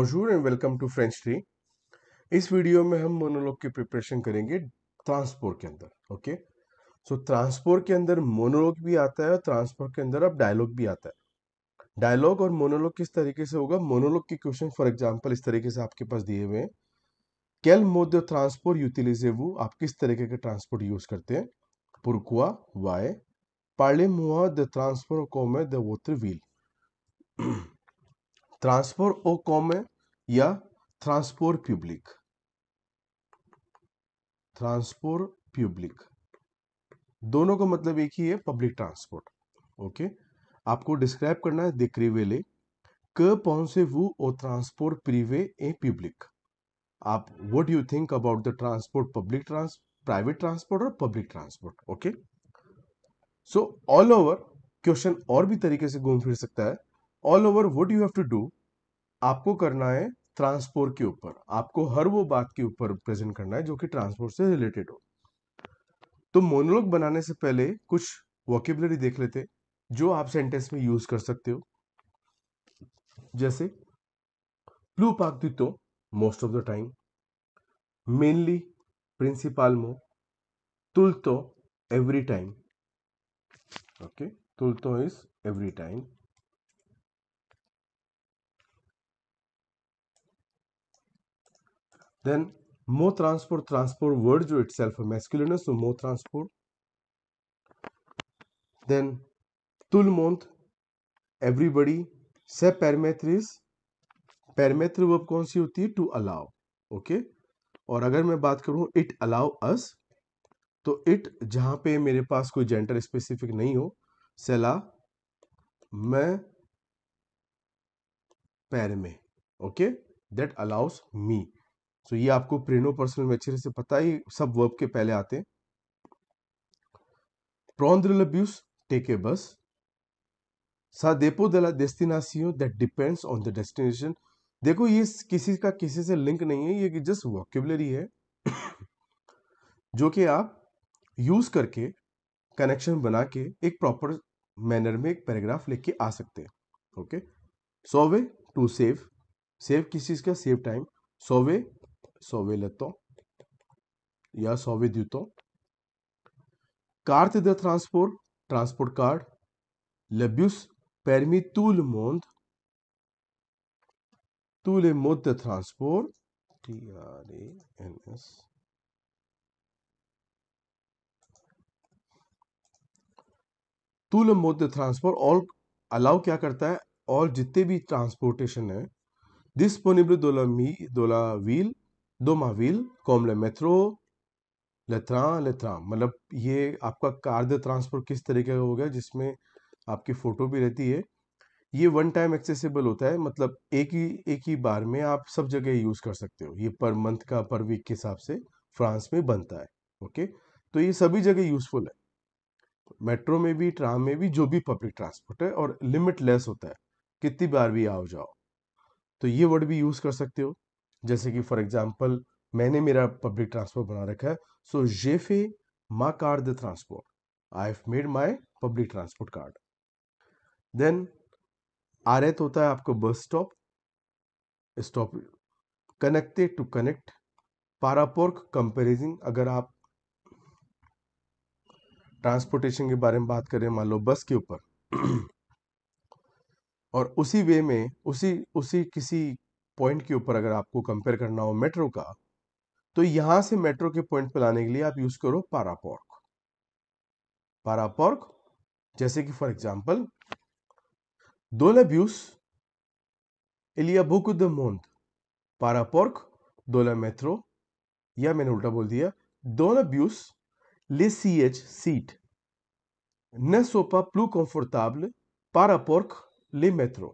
बोंजूर and welcome to French tree. इस video में हम मोनोलॉग की प्रिपरेशन करेंगे ट्रांसपोर्ट के अंदर। ओके, सो ट्रांसपोर्ट के अंदर मोनोलॉग भी आता है और ट्रांसपोर्ट के अंदर अब डायलॉग भी आता है। डायलॉग और मोनोलॉग किस तरीके से होगा? मोनोलॉग के क्वेश्चन फॉर एग्जांपल इस तरीके से आपके पास दिए हुए हैं। quel mode de transport utilisez-vous? आप किस तरीके के ट्रांसपोर्ट यूज करते हैं? pourquoi? why? parlez-moi de transport en commun de votre ville। ट्रांसपोर्ट ओ कॉमन या ट्रांसपोर्ट पब्लिक? ट्रांसपोर्ट पब्लिक दोनों का मतलब एक ही है, पब्लिक ट्रांसपोर्ट। ओके, आपको डिस्क्राइब करना है décrivez-les que pensez-vous au transport privé et public? आप what you think about the transport, private transport और public transport. Okay, so all over question और भी तरीके से घूम फिर सकता है। All over what you have to do, आपको करना है ट्रांसपोर्ट के ऊपर, आपको हर वो बात के ऊपर प्रेजेंट करना है जो कि ट्रांसपोर्ट से रिलेटेड हो। तो मोनोलॉग बनाने से पहले कुछ वोकेबुलरी देख लेते हैं जो आप सेंटेंस में यूज कर सकते हो। जैसे प्लूपाक्टितो most of the time, mainly, प्रिंसिपालमो, तुलतो एवरी टाइम। ओके, तुलतो इज एवरी टाइम। देन मो ट्रांसपोर्ट, ट्रांसपोर्ट वर्ड जो इटसेल्फ मैस्कुलिन है, सो मो ट्रांसपोर्ट। Then tout le monde, everybody, से permettre, permettre वर्ब कौन सी होती है? To allow. ओके, और अगर मैं बात करूं इट अलाउ अस, तो इट जहां पे मेरे पास कोई जेंडर स्पेसिफिक नहीं हो, सेला मैं पैर में। ओके, दैट अलाउस मी। सो ये आपको प्रेनो पर्सनल में अच्छे से पता ही, सब वर्ब के पहले आते हैं। prendre le bus, take a bus. सा dépend de la destination that depends on the destination। देखो ये किसी का किसी से लिंक नहीं है, ये जस्ट वोकेबुलरी है जो कि आप यूज करके कनेक्शन बना के एक प्रॉपर मैनर में एक पैराग्राफ लिख के आ सकते हैं। ओके, सोवे, टू सेव, सेव किस चीज का? Save time. सोवे, सोवे लेतो या सोवे द्यूतो। कार्ट de transport, transport card. Le bus permet tous les modes de transport, TRANS, tous les modes de transport, और अलाउ क्या करता है? और जितने भी ट्रांसपोर्टेशन है, disponible dans la ville, dans ma ville, comme le métro, le train, मतलब ये आपका कार de ट्रांसपोर्ट किस तरीके का हो गया जिसमें आपकी फोटो भी रहती है। ये वन टाइम एक्सेसिबल होता है, मतलब एक ही बार में आप सब जगह यूज कर सकते हो। ये पर मंथ का, पर वीक के हिसाब से फ्रांस में बनता है। ओके, तो ये सभी जगह यूजफुल है, मेट्रो में भी, ट्राम में भी, जो भी पब्लिक ट्रांसपोर्ट है, और लिमिटलेस होता है, कितनी बार भी आओ जाओ। तो ये वर्ड भी यूज कर सकते हो। जैसे कि फॉर एग्जाम्पल मैंने मेरा पब्लिक ट्रांसपोर्ट बना रखा है, सो जे फे मा कार्ड द ट्रांसपोर्ट, I have made my public transport card. Then आरएत होता है आपको bus stop, stop, connected to connect. पारापोर्क, कंपेरिजन, अगर आप ट्रांसपोर्टेशन के बारे में बात करें, मान लो बस के ऊपर और उसी वे में उसी उसी किसी पॉइंट के ऊपर अगर आपको कंपेयर करना हो मेट्रो का, तो यहां से मेट्रो के पॉइंट पे लाने के लिए आप यूज करो पारापोर्क। पारापोर्क, जैसे कि for example dans le bus il y a beaucoup de monde, पारापोर्क dans le métro, या मैंने उल्टा बोल दिया, dans le bus les sièges, seat, ne sont pas plus confortables par rapport les métro,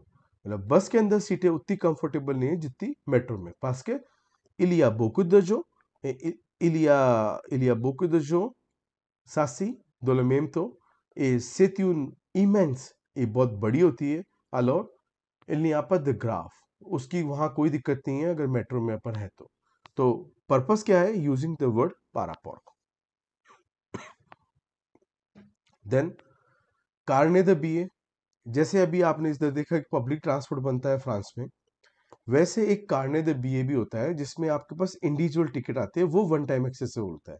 मतलब बस के अंदर सीटें उतनी कंफर्टेबल नहीं है जितनी मेट्रो में। parce que il y a beaucoup de gens et il y a beaucoup de gens s'assis dans le même temps et c'est une immense, et बहुत बड़ी होती है। alors il n'y a pas de grave, उसकी वहां कोई दिक्कत नहीं है अगर मेट्रो में अपन है तो पर्पस क्या है? यूजिंग द वर्ड पारापोर्क। देन कार्ने द बीए, जैसे अभी आपने इधर देखा कि पब्लिक ट्रांसपोर्ट बनता है फ्रांस में, वैसे एक कार्ने द बीए भी होता है जिसमें आपके पास इंडिविजुअल टिकट आते हैं, वो वन टाइम एक्सेसिबल होता है।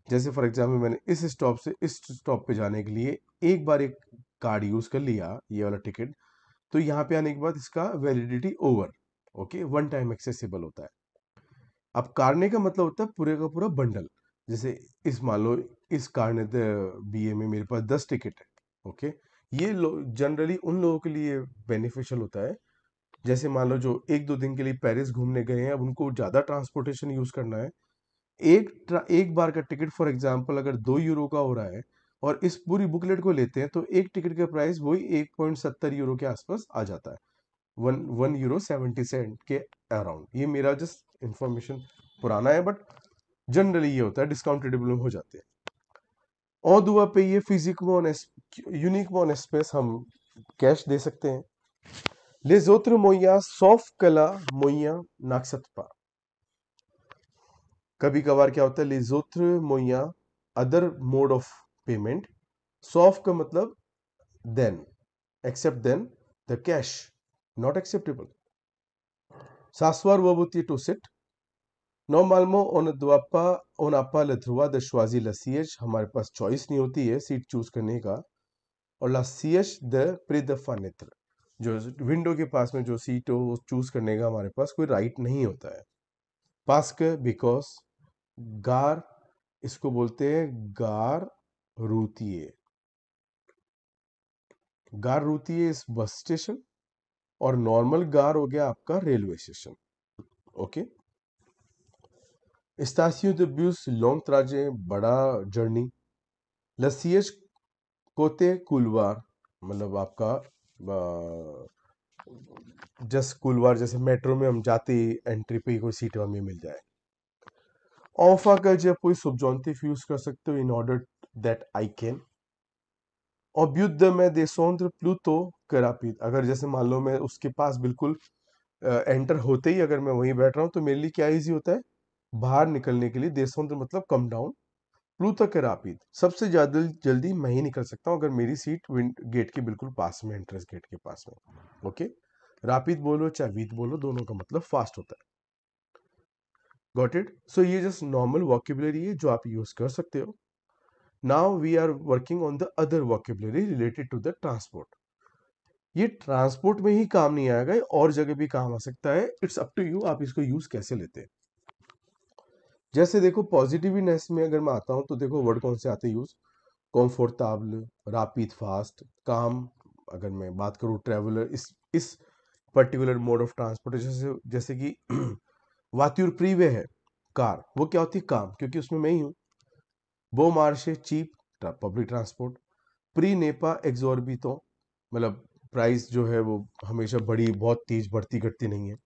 जैसे फॉर एग्जाम्पल मैंने इस स्टॉप से इस स्टॉप पे जाने के लिए एक बार एक कार्ड यूज कर लिया, ये वाला टिकट, तो यहाँ पे आने के बाद इसका validity over, okay, one time accessible होता है। अब कार्ने का मतलब होता है पूरे का पूरा बंडल। जैसे इस मान लो इस कार्ने द बीए में मेरे पास 10 टिकट है, ओके। ये जनरली उन लोगों के लिए बेनिफिशियल होता है, जैसे मान लो जो एक दो दिन के लिए पेरिस घूमने गए हैं, अब उनको ज़्यादा ट्रांसपोर्टेशन यूज करना है। एक बार का टिकट फॉर एग्जांपल अगर 2 यूरो का हो रहा है और इस पूरी बुकलेट को लेते हैं तो एक टिकट का प्राइस वही 1.70 यूरो के आसपास आ जाता है, 1 यूरो 70 सेंट के अराउंड। ये मेरा जस्ट इंफॉर्मेशन पुराना है, बट जनरली ये होता है, डिस्काउंटेबल हो जाते हैं। और दुआ पे ये यूनिक मोन स्पेस हम कैश दे सकते हैं। Les autres moyens sauf que la moyen n'accepte pas। कभी कभार क्या होता है, les autres moyens, other mode of payment, सॉफ का मतलब then, except then the cash not acceptable. S'asseoir ou aboutir to sit, normalement on n'a pas le droit de choisir le siège, हमारे पास choice नहीं होती है सीट चूज करने का। और la siège de près de fenêtre, जो window के पास में जो सीट हो वो चूज करने का हमारे पास कोई राइट नहीं होता है। पास्क बिकॉज, गार, इसको बोलते हैं गार रूतिए। गार रूतिए इस बस स्टेशन, और नॉर्मल गार हो गया आपका railway station, okay. Station de bus long trajet, बड़ा जर्नी। लसीएज कोते कुलवार, मतलब आपका जस्ट कुलवार, जैसे मेट्रो में हम जाते ही एंट्री पे ही कोई सीट हमें मिल जाए। ऑफा का जब कोई subjunctive यूज कर सकते हो, in order that I can. और युद्ध में देशोंद्र प्लूतो करापित, अगर जैसे मान लो मैं उसके पास बिल्कुल एंटर होते ही अगर मैं वहीं बैठ रहा हूँ तो मेरे लिए क्या इजी होता है, बाहर निकलने के लिए। देशोंद्र मतलब कम डाउन, प्लूतो करापित सबसे ज्यादा जल्दी मैं ही निकल सकता हूँ अगर मेरी सीट गेट के बिल्कुल पास में, एंट्रेंस गेट के पास में, ओके। रापिद बोलो चाहे वीत बोलो, दोनों का मतलब फास्ट होता है। Got it. सो ये जस्ट नॉर्मल वॉकेबुलरी है जो आप यूज कर सकते हो। Now we are working on the other vocabulary related to the transport. ये ट्रांसपोर्ट में ही काम नहीं आएगा, ये और जगह भी काम आ सकता है। इट्स अप टू यू, आप इसको यूज कैसे लेते हैं। जैसे देखो पॉजिटिवनेस में अगर मैं आता हूं तो देखो वर्ड कौन से आते हैं यूज, कंफर्टेबल, रैपिड, फास्ट, काम। अगर मैं बात करूं ट्रेवलर, इस पर्टिकुलर मोड ऑफ ट्रांसपोर्टेशन से, जैसे कि वात्युर प्रीवे है कार, वो क्या होती है, काम, क्योंकि उसमें मैं ही हूं। बो मार्शे चीप, पब्लिक ट्रांसपोर्ट। प्री नेपा एग्जॉर्बिटो, मतलब प्राइस जो है वो हमेशा बड़ी बहुत तेज बढ़ती घटती नहीं है।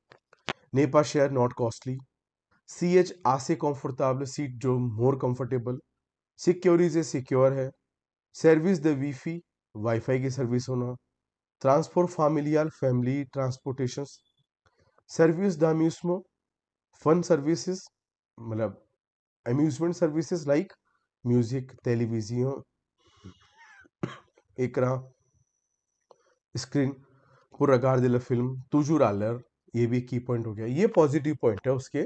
नेपा शेयर नॉट कॉस्टली। सी एच आसे कंफर्टेबल, सीट जो मोर कंफर्टेबल। सिक्योरिटी से सिक्योर है। सर्विस द वीफी, वाईफाई की सर्विस होना। ट्रांसपोर्ट फैमिलियल, फैमिली ट्रांसपोर्टेशन। सर्विस द अम्यूजमेंट, फन सर्विसेज, मतलब amusement services like music, television, एकरा, screen, pour regarder le film toujours à l'heure, ये भी की पॉइंट हो गया। ये पॉजिटिव पॉइंट है उसके,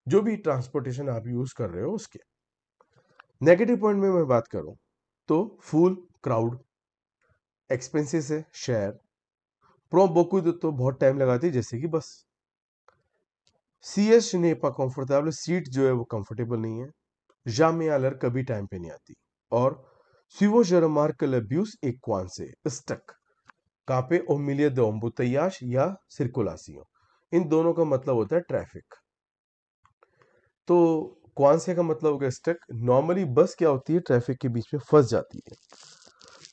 जो भी ट्रांसपोर्टेशन आप यूज कर रहे हो उसके। नेगेटिव पॉइंट में मैं बात करूं तो फुल क्राउड, एक्सपेंसिव है शेयर, प्रो बोकू तो बहुत टाइम लगाती है जैसे कि बस। सी एस नेपा कंफर्टेबल, सीट जो है वो कंफर्टेबल नहीं है। जामे अलर, कभी टाइम पे नहीं आती। और सुवो जरमार्क लब्यूस एक क्वान से स्टक, कहाँ पे, ओमिलिया de embouteillage या सिर्कुलासियों, इन दोनों का मतलब होता है ट्रैफिक। तो कौन से का मतलब होगा स्टक। नॉर्मली बस क्या होती है, ट्रैफिक के बीच में फंस जाती है।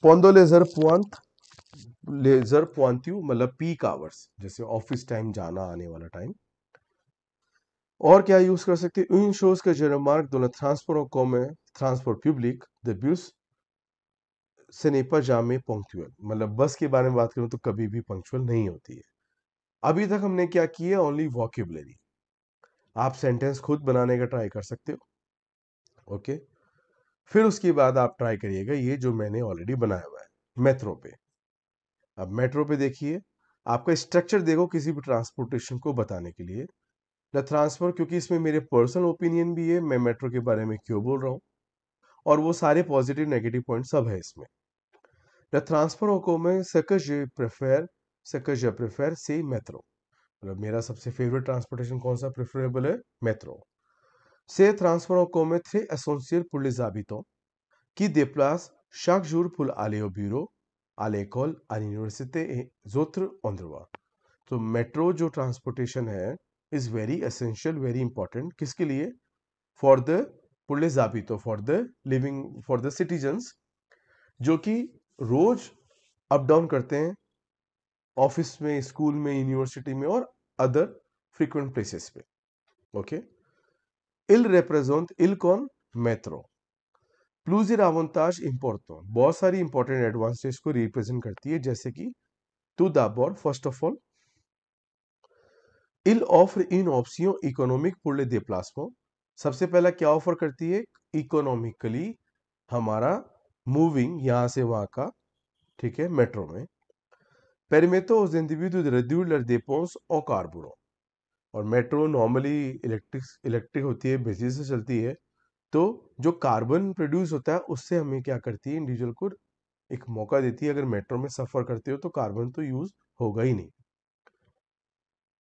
पोंदो लेजर पुआंत, लेजर पुआंतियो मतलब पीक आवर्स, जैसे ऑफिस टाइम, जाना आने वाला टाइम। और क्या यूज कर सकते हैं, इन शोज का जो रिमार्क दोनों ट्रांसपोर्ट को में ट्रांसपोर्ट पब्लिक द ब्यूस सेनेपा जामे पंक्चुअल, मतलब बस के बारे में बात करूं तो कभी भी पंक्चुअल नहीं होती है। अभी तक हमने क्या किया, ओनली वॉकेबुलरी। आप सेंटेंस खुद बनाने का ट्राई कर सकते हो, ओके। फिर उसके बाद आप ट्राई करिएगा ये जो मैंने ऑलरेडी बनाया हुआ है मेट्रो पे। अब मेट्रो पे देखिए, आपका स्ट्रक्चर देखो किसी भी ट्रांसपोर्टेशन को बताने के लिए। द ट्रांसफर, क्योंकि इसमें मेरे पर्सनल ओपिनियन भी है, मैं मेट्रो के बारे में क्यों बोल रहा हूँ, और वो सारे पॉजिटिव नेगेटिव पॉइंट सब है इसमें। द ट्रांसफर को ce que je préfère c'est metro, मतलब मेरा सबसे फेवरेट ट्रांसपोर्टेशन कौन सा प्रेफरेबल है, metro. Ces transports en commun très essentiels pour les habitants qui déplacent chaque jour pour aller au bureau, à l'école, à l'université et autres endroits. तो metro जो transportation है is very essential, very important, किसके लिए, for the pour les habitants, for the living, for the citizens जो कि रोज up down करते हैं office में, स्कूल में, यूनिवर्सिटी में और अदर फ्रीक्वेंट प्लेसेस पे। ओके, इल represent इल कौन, मेट्रो प्लूजिर avantage important, बहुत सारी इंपॉर्टेंट एडवांटेज को रिप्रेजेंट करती है, जैसे कि टू d'abord, फर्स्ट ऑफ ऑल, इल ऑफर इन ऑप्शन इकोनॉमिक pour les déplacements। सबसे पहला क्या ऑफर करती है, इकोनॉमिकली हमारा मूविंग यहां से वहां का, ठीक है, मेट्रो में। permette aux individus de réduire leurs dépenses au carburant, और मेट्रो नॉर्मली इलेक्ट्रिक होती है, बिजली से चलती है, तो जो कार्बन प्रोड्यूस होता है उससे हमें क्या करती है, इंडिविजुअल को एक मौका देती है, अगर मेट्रो में सफर करते हो तो कार्बन तो यूज होगा ही नहीं।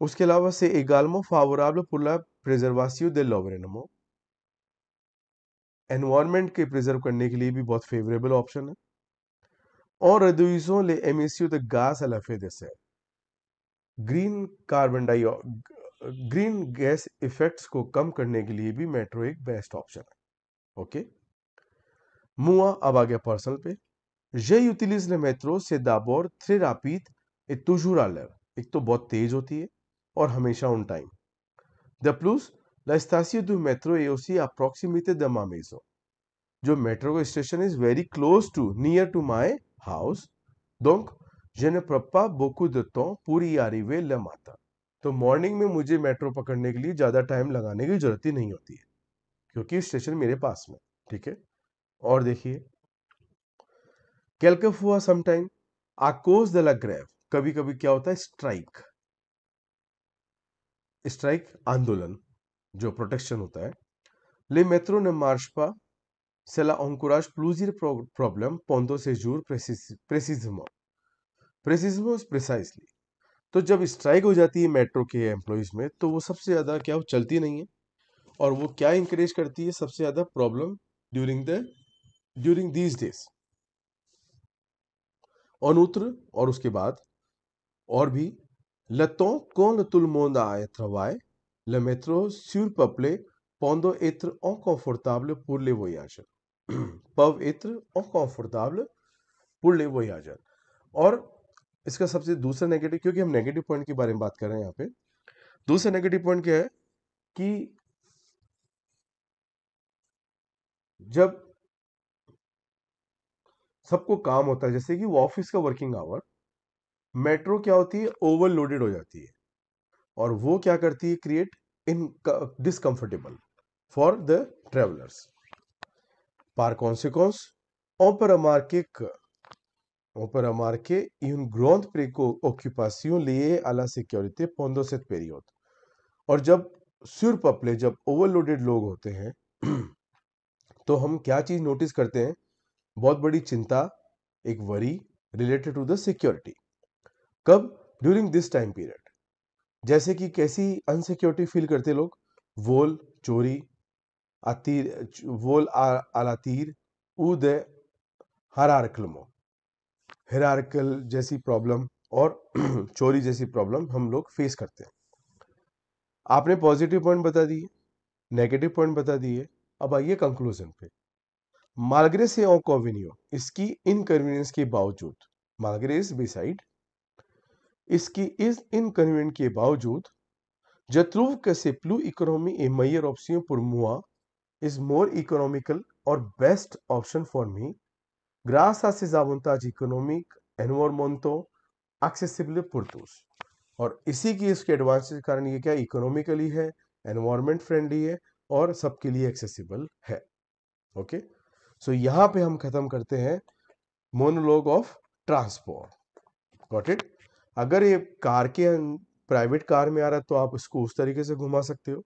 उसके अलावा से également favorable pour la préservation de l'environnement, environment के प्रिजर्व करने के लिए भी बहुत फेवरेबल ऑप्शन है। और réduisant les émissions de gaz à effet de serre, green carbon डाई ग्रीन गैस इफेक्ट्स को कम करने के लिए भी मेट्रो एक बेस्ट ऑप्शन है। ओके, मुआ अब आ गया पर्सनल पे। Je utilise le métro, c'est d'abord très rapide et toujours à l'heure, एक तो बहुत तेज होती है और हमेशा on time. De plus, la station du métro est aussi à proximité de ma maison, जो मेट्रो का station is very close to, near to my house, donc je ne prends pas beaucoup de temps pour y arriver le matin। तो morning में मुझे metro पकड़ने के लिए ज्यादा time लगाने की जरूरत ही नहीं होती है, क्योंकि स्टेशन मेरे पास में, ठीक है। और देखिए, quelquefois sometime à cause de la grève, कभी कभी क्या होता है, स्ट्राइक, स्ट्राइक आंदोलन जो प्रोटेक्शन होता है, les métros ne marchent pas, cela encourage plusieurs problèmes pendant ces jours précisément, precisely. तो जब स्ट्राइक हो जाती है मेट्रो के एम्प्लॉइज में, तो वो सबसे ज्यादा क्या, वो चलती नहीं है, और वो क्या इंकरेज करती है, सबसे ज्यादा प्रॉब्लम ड्यूरिंग दीज डेज। अनुत्र, और उसके बाद और भी, le temps quand tout le monde a travail, le métro surpeuplé pendant être inconfortable pour les voyageurs, peuvent être inconfortable pour les voyageurs। और इसका सबसे दूसरा नेगेटिव, क्योंकि हम नेगेटिव पॉइंट के बारे में बात कर रहे हैं यहाँ पे, दूसरा नेगेटिव पॉइंट क्या है कि जब सबको काम होता है, जैसे कि वो ऑफिस का वर्किंग आवर, मेट्रो क्या होती है, ओवरलोडेड हो जाती है, और वो क्या करती है, create in discomfortable for the travellers. Par conséquent, on peut remarquer que on peut remarquer une grande préoccupation liée à la sécurité pendant cette période। और जब surpeuplé, जब ओवरलोडेड लोग होते हैं, तो हम क्या चीज नोटिस करते हैं, बहुत बड़ी चिंता, एक worry related to the security. कब, ड्यूरिंग दिस टाइम पीरियड, जैसे कि कैसी अनसिक्योरिटी फील करते लोग, वोल चोरी, आतीर, वोल आलातीर, उद हिरारकल जैसी प्रॉब्लम, और चोरी जैसी प्रॉब्लम हम लोग फेस करते हैं। आपने पॉजिटिव पॉइंट बता दिए, नेगेटिव पॉइंट बता दिए, अब आइए कंक्लूजन पे। मालग्रे से ऑकॉविनियो, इसकी इनकन्वीनियंस के बावजूद, मालग्रे इज बिसाइड, इसकी इस इनकन्वीनियंस के बावजूद, je trouve que c'est plus économique et meilleure option pour moi, is more economical or best option for me, grâce à ses avantages économiques, environnementaux, accessible pour tous। और इसी की, इसके एडवांटेज के कारण ये क्या, इकोनॉमिकली है, एनवायरमेंट फ्रेंडली है, और सबके लिए एक्सेसिबल है। ओके, सो यहां पे हम खत्म करते हैं monologue of transport. Got it. अगर ये कार के प्राइवेट कार में आ रहा है तो आप इसको उस तरीके से घुमा सकते हो।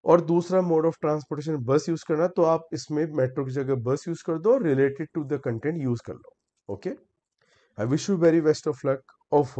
और दूसरा मोड ऑफ ट्रांसपोर्टेशन बस यूज करना, तो आप इसमें मेट्रो की जगह बस यूज कर दो, related to the content use कर लो। Okay, I wish you very best of luck. Of